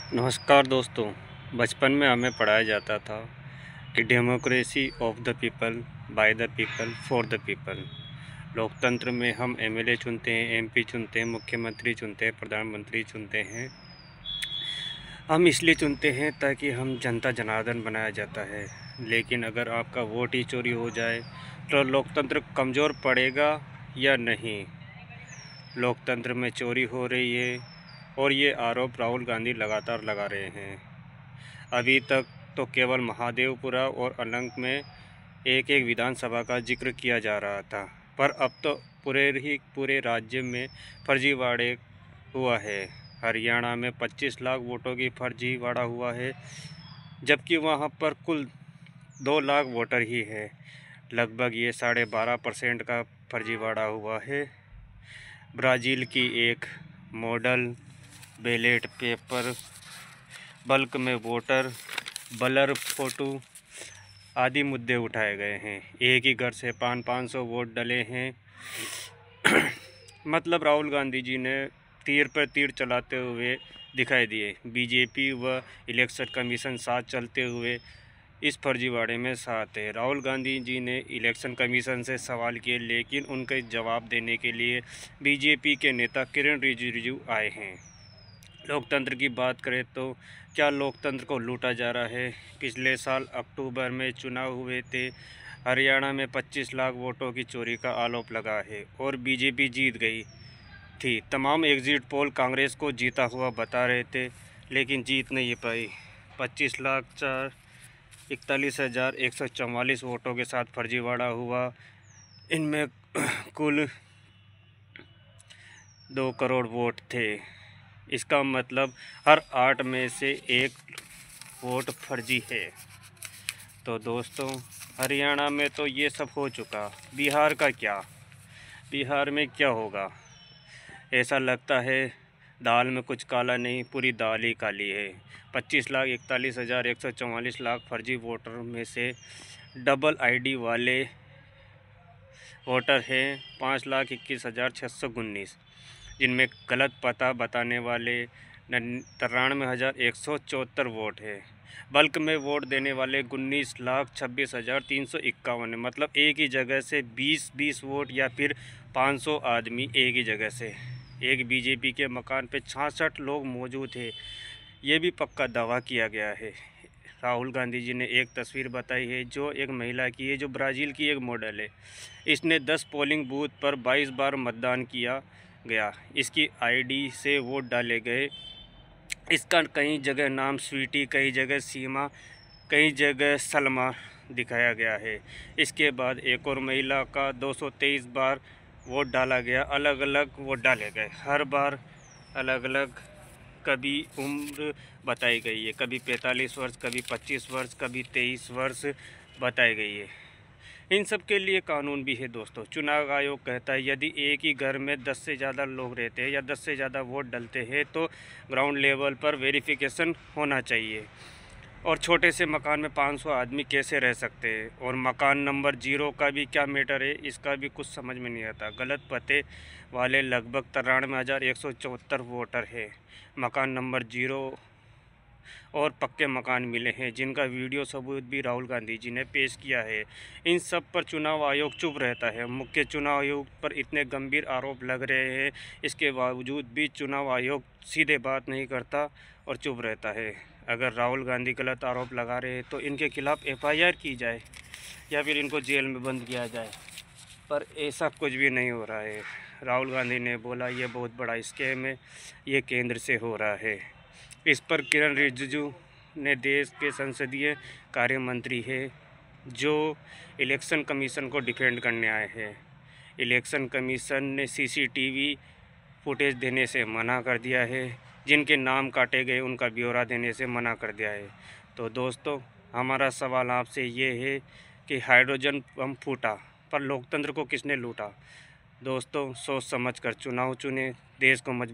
नमस्कार दोस्तों। बचपन में हमें पढ़ाया जाता था कि democracy of the people, by the people, for the people. लोकतंत्र में हम एमएलए चुनते हैं, एमपी चुनते हैं, मुख्यमंत्री चुनते हैं, प्रधानमंत्री चुनते हैं। हम इसलिए चुनते हैं ताकि हम जनता जनार्दन बनाया जाता है। लेकिन अगर आपका वोट ही चोरी हो जाए तो लोकतंत्र कमज़ोर पड़ेगा या नहीं? लोकतंत्र में चोरी हो रही है और ये आरोप राहुल गांधी लगातार लगा रहे हैं। अभी तक तो केवल महादेवपुरा और अलंग में एक एक विधानसभा का जिक्र किया जा रहा था, पर अब तो पूरे राज्य में फर्जीवाड़े हुआ है। हरियाणा में 25 लाख वोटों की फर्जीवाड़ा हुआ है, जबकि वहां पर कुल 2 लाख वोटर ही है। लगभग ये 12.5% का फर्जीवाड़ा हुआ है। ब्राज़ील की एक मॉडल बैलेट पेपर, बल्क में वोटर, ब्लर फोटो आदि मुद्दे उठाए गए हैं। एक ही घर से 500 वोट डले हैं। मतलब राहुल गांधी जी ने तीर पर तीर चलाते हुए दिखाई दिए। बीजेपी व इलेक्शन कमीशन साथ चलते हुए इस फर्जीवाड़े में साथ है। राहुल गांधी जी ने इलेक्शन कमीशन से सवाल किए, लेकिन उनके जवाब देने के लिए बीजेपी के नेता किरण रिजिजू आए हैं। लोकतंत्र की बात करें तो क्या लोकतंत्र को लूटा जा रहा है? पिछले साल अक्टूबर में चुनाव हुए थे। हरियाणा में 25 लाख वोटों की चोरी का आरोप लगा है और बीजेपी जीत गई थी। तमाम एग्जिट पोल कांग्रेस को जीता हुआ बता रहे थे, लेकिन जीत नहीं पाई। 25,41,144 वोटों के साथ फर्जीवाड़ा हुआ। इनमें कुल 2 करोड़ वोट थे। इसका मतलब हर 8 में से 1 वोट फर्जी है। तो दोस्तों, हरियाणा में तो ये सब हो चुका। बिहार का क्या? बिहार में क्या होगा? ऐसा लगता है दाल में कुछ काला नहीं, पूरी दाल ही काली है। 25,41,144 लाख फर्जी वोटर में से डबल आईडी वाले वोटर हैं 5,21,619, जिनमें गलत पता बताने वाले 93,174 वोट है। बल्क में वोट देने वाले 19,26,351 है। मतलब एक ही जगह से 20-20 वोट या फिर 500 आदमी एक ही जगह से। एक बीजेपी के मकान पे 66 लोग मौजूद थे, ये भी पक्का दावा किया गया है। राहुल गांधी जी ने एक तस्वीर बताई है जो एक महिला की है, जो ब्राज़ील की एक मॉडल है। इसने 10 पोलिंग बूथ पर 22 बार मतदान किया गया। इसकी आईडी से वोट डाले गए। इसका कई जगह नाम स्वीटी, कई जगह सीमा, कई जगह सलमा दिखाया गया है। इसके बाद एक और महिला का 223 बार वोट डाला गया। अलग अलग वोट डाले गए, हर बार अलग अलग। कभी उम्र बताई गई है, कभी 45 वर्ष, कभी 25 वर्ष, कभी 23 वर्ष बताई गई है। इन सब के लिए कानून भी है दोस्तों। चुनाव आयोग कहता है यदि एक ही घर में 10 से ज़्यादा लोग रहते हैं या 10 से ज़्यादा वोट डलते हैं तो ग्राउंड लेवल पर वेरिफिकेशन होना चाहिए। और छोटे से मकान में 500 आदमी कैसे रह सकते हैं? और मकान नंबर 0 का भी क्या मैटर है, इसका भी कुछ समझ में नहीं आता। गलत पते वाले लगभग 93,174 वोटर है मकान नंबर 0, और पक्के मकान मिले हैं, जिनका वीडियो सबूत भी राहुल गांधी जी ने पेश किया है। इन सब पर चुनाव आयोग चुप रहता है। मुख्य चुनाव आयोग पर इतने गंभीर आरोप लग रहे हैं, इसके बावजूद भी चुनाव आयोग सीधे बात नहीं करता और चुप रहता है। अगर राहुल गांधी गलत आरोप लगा रहे हैं तो इनके खिलाफ़ FIR की जाए या फिर इनको जेल में बंद किया जाए, पर ऐसा कुछ भी नहीं हो रहा है। राहुल गांधी ने बोला ये बहुत बड़ा स्कैम है, ये केंद्र से हो रहा है। इस पर किरण रिजिजू ने, देश के संसदीय कार्य मंत्री है, जो इलेक्शन कमीशन को डिफेंड करने आए हैं। इलेक्शन कमीशन ने CCTV फुटेज देने से मना कर दिया है। जिनके नाम काटे गए उनका ब्यौरा देने से मना कर दिया है। तो दोस्तों, हमारा सवाल आपसे ये है कि हाइड्रोजन बम फूटा, पर लोकतंत्र को किसने लूटा? दोस्तों, सोच समझ कर चुनाव चुने, देश को मजबूत